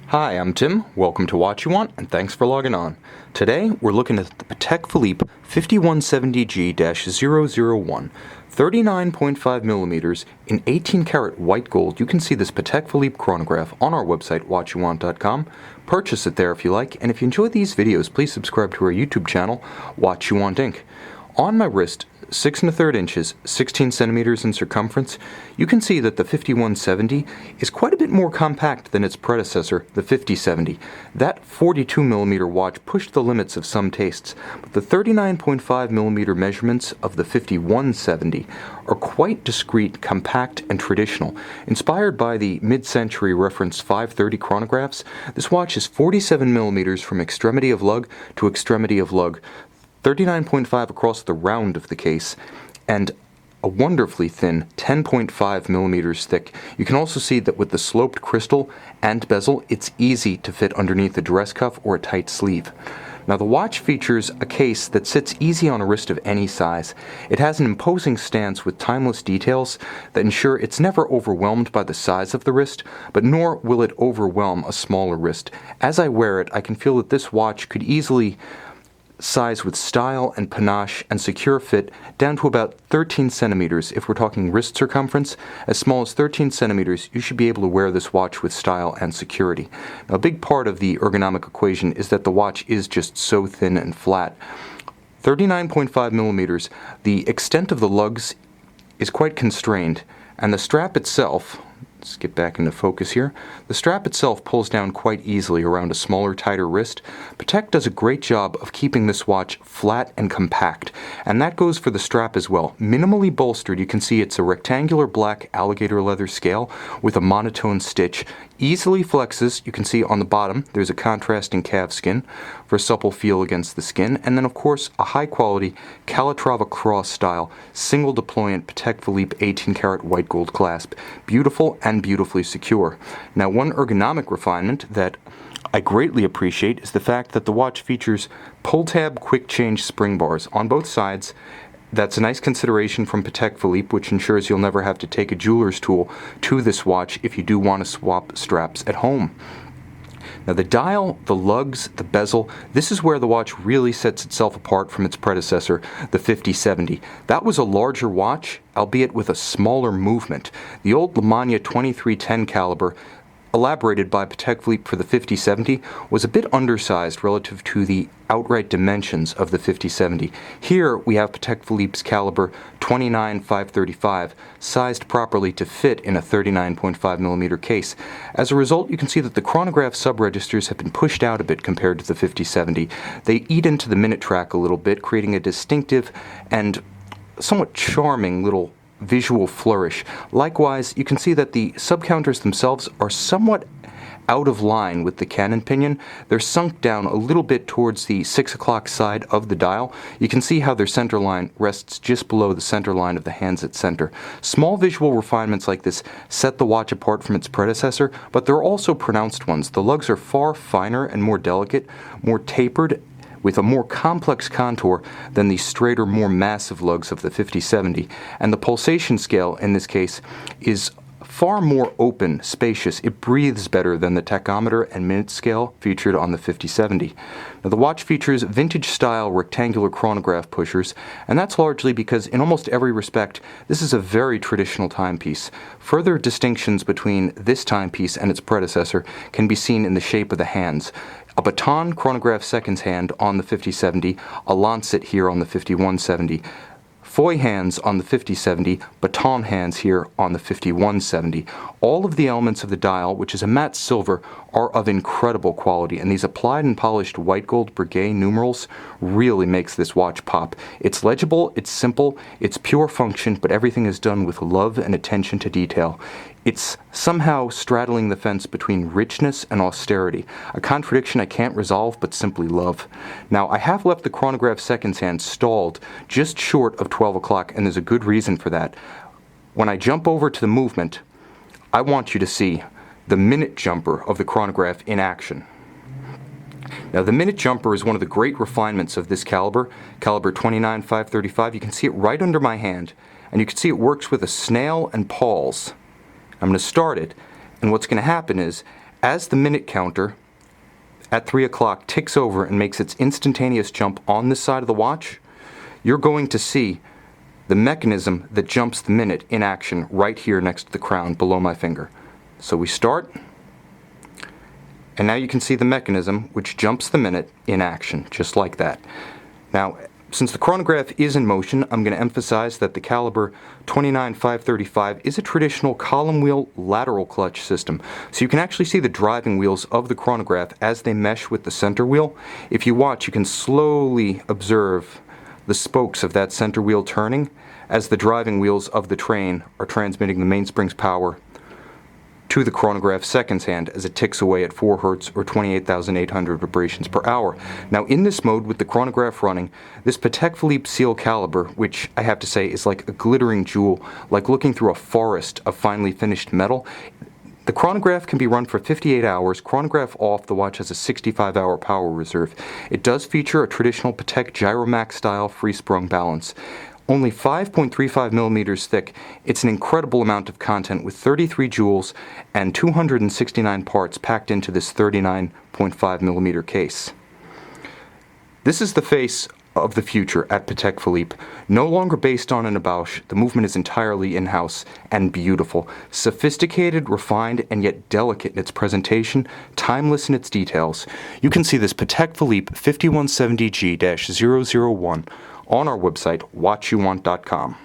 Hi, I'm Tim. Welcome to Watch You Want, and thanks for logging on. Today, we're looking at the Patek Philippe 5170G-001, 39.5 millimeters in 18 karat white gold. You can see this Patek Philippe chronograph on our website, watchyouwant.com. Purchase it there if you like, and if you enjoy these videos, please subscribe to our YouTube channel, Watch You Want Inc. On my wrist, 6 1/3 inches, 16 centimeters in circumference, you can see that the 5170 is quite a bit more compact than its predecessor, the 5070. That 42 millimeter watch pushed the limits of some tastes, but the 39.5 millimeter measurements of the 5170 are quite discreet, compact, and traditional. Inspired by the mid-century reference 530 chronographs, this watch is 47 millimeters from extremity of lug to extremity of lug, 39.5 across the round of the case, and a wonderfully thin 10.5 millimeters thick. You can also see that with the sloped crystal and bezel, it's easy to fit underneath a dress cuff or a tight sleeve. Now the watch features a case that sits easy on a wrist of any size. It has an imposing stance with timeless details that ensure it's never overwhelmed by the size of the wrist, but nor will it overwhelm a smaller wrist. As I wear it, I can feel that this watch could easily size with style and panache and secure fit down to about 13 centimeters. If we're talking wrist circumference, as small as 13 centimeters, you should be able to wear this watch with style and security. Now, a big part of the ergonomic equation is that the watch is just so thin and flat. 39.5 millimeters, the extent of the lugs is quite constrained, and the strap itself, let's get back into focus here. The strap itself pulls down quite easily around a smaller, tighter wrist. Patek does a great job of keeping this watch flat and compact, and that goes for the strap as well. Minimally bolstered, you can see it's a rectangular black alligator leather scale with a monotone stitch. Easily flexes, you can see on the bottom there's a contrasting calfskin for a supple feel against the skin, and then of course a high quality Calatrava cross style single deployant Patek Philippe 18 karat white gold clasp. Beautiful and beautifully secure. Now, one ergonomic refinement that I greatly appreciate is the fact that the watch features pull tab quick change spring bars on both sides. That's a nice consideration from Patek Philippe, which ensures you'll never have to take a jeweler's tool to this watch if you do want to swap straps at home. Now the dial, the lugs, the bezel, this is where the watch really sets itself apart from its predecessor, the 5070. That was a larger watch, albeit with a smaller movement. The old Lemania 2310 caliber, elaborated by Patek Philippe for the 5070, was a bit undersized relative to the outright dimensions of the 5070. Here we have Patek Philippe's caliber 29-535, sized properly to fit in a 39.5 millimeter case. As a result, you can see that the chronograph subregisters have been pushed out a bit compared to the 5070. They eat into the minute track a little bit, creating a distinctive and somewhat charming little visual flourish. Likewise, you can see that the subcounters themselves are somewhat out of line with the cannon pinion. They're sunk down a little bit towards the 6 o'clock side of the dial. You can see how their center line rests just below the center line of the hands at center. Small visual refinements like this set the watch apart from its predecessor, but there are also pronounced ones. The lugs are far finer and more delicate, more tapered, with a more complex contour than the straighter, more massive lugs of the 5070. And the pulsation scale, in this case, is far more open, spacious. It breathes better than the tachometer and minute scale featured on the 5070. Now, the watch features vintage-style rectangular chronograph pushers, and that's largely because in almost every respect, this is a very traditional timepiece. Further distinctions between this timepiece and its predecessor can be seen in the shape of the hands. A baton chronograph seconds hand on the 5070, a lancet here on the 5170. Foy hands on the 5070, baton hands here on the 5170. All of the elements of the dial, which is a matte silver, are of incredible quality, and these applied and polished white gold Breguet numerals really makes this watch pop. It's legible, it's simple, it's pure function, but everything is done with love and attention to detail. It's somehow straddling the fence between richness and austerity, a contradiction I can't resolve but simply love. Now, I have left the chronograph seconds hand stalled just short of 12 o'clock, and there's a good reason for that. When I jump over to the movement, I want you to see the minute jumper of the chronograph in action. Now, the minute jumper is one of the great refinements of this caliber 29-535. You can see it right under my hand, and you can see it works with a snail and pawls. I'm going to start it, and what's going to happen is, As the minute counter at 3 o'clock ticks over and makes its instantaneous jump on this side of the watch, you're going to see the mechanism that jumps the minute in action right here next to the crown below my finger. So we start, and now you can see the mechanism which jumps the minute in action, just like that. Now, since the chronograph is in motion, I'm going to emphasize that the caliber 29535 is a traditional column wheel lateral clutch system. So you can actually see the driving wheels of the chronograph as they mesh with the center wheel. If you watch, you can slowly observe the spokes of that center wheel turning as the driving wheels of the train are transmitting the mainspring's power to the chronograph's seconds hand as it ticks away at 4 Hz or 28,800 vibrations per hour. Now in this mode with the chronograph running, this Patek Philippe seal caliber, which I have to say is like a glittering jewel, like looking through a forest of finely finished metal, the chronograph can be run for 58 hours. Chronograph off, the watch has a 65-hour power reserve. It does feature a traditional Patek Gyromax style free-sprung balance. Only 5.35 millimeters thick, it's an incredible amount of content with 33 jewels and 269 parts packed into this 39.5 millimeter case. This is the face of the future at Patek Philippe. No longer based on an Bausch, the movement is entirely in-house and beautiful. Sophisticated, refined, and yet delicate in its presentation, timeless in its details. You can see this Patek Philippe 5170G-001 on our website, watchyouwant.com.